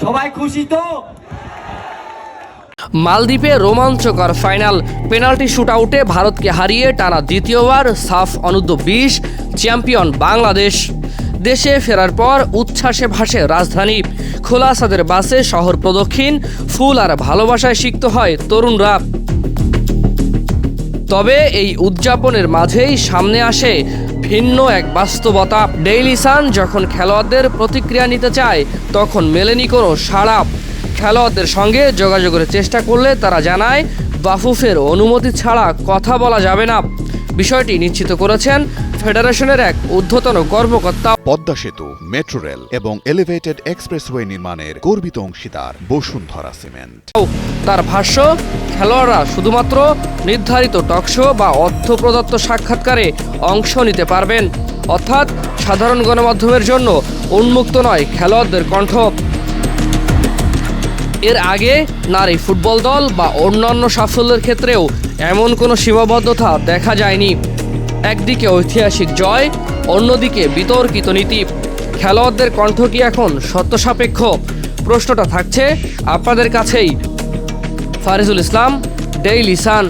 সবাই খুশি তো? মালদ্বীপে রোমাঞ্চকর ফাইনাল, পেনাল্টি শুটআউটে ভারতকে হারিয়ে টানা দ্বিতীয়বার সাফ অনূর্ধ্ব-20 চ্যাম্পিয়ন বাংলাদেশ। দেশে ফেরার পর উচ্ছ্বাসে ভাসে রাজধানী, খোলা ছাদের বাসে শহর প্রদক্ষিণ, ফুল আর ভালোবাসায় সিক্ত হয় তরুণরা। তবে এই উদযাপনের মাঝেই সামনে আসে ভিন্ন এক বাস্তবতা। ডেইলি সান যখন খেলোয়াড়দের প্রতিক্রিয়া নিতে চায় তখন মেলেনি কোনো সাড়া। খেলোয়াড়দের সঙ্গে যোগাযোগের চেষ্টা করলে তারা জানায় বাফুফের অনুমতি ছাড়া কথা বলা যাবে না। বিষয়টি নিশ্চিত করেছেন ফেডারেশনের এক ঊর্ধ্বতন কর্মকর্তা। পদ্মা সেতু, মেট্রো রেল এবং এলিভেটেড এক্সপ্রেসওয়ে নির্মাণের গর্বিত অংশীদার বসুন্ধরা সিমেন্ট। তার ভাষ্য, খেলোয়াড়রা শুধুমাত্র নির্ধারিত টকশো বা অর্থ প্রদত্ত সাক্ষাৎকারে অংশ নিতে পারবেন, অর্থাৎ সাধারণ গণমাধ্যমের জন্য উন্মুক্ত নয় খেলোয়াড়দের কণ্ঠ। এর আগে নারী ফুটবল দল বা অন্যান্য সাফল্যের ক্ষেত্রেও এমন কোনো সীমাবদ্ধতা দেখা যায়নি। একদিকে ঐতিহাসিক জয়, অন্যদিকে বিতর্কিত নীতি। খেলোয়াড়দের কণ্ঠ কি এখন সত্য সাপেক্ষ? প্রশ্নটা থাকছে আপনাদের কাছেই। ফারিজুল ইসলাম, ডেইলি সান।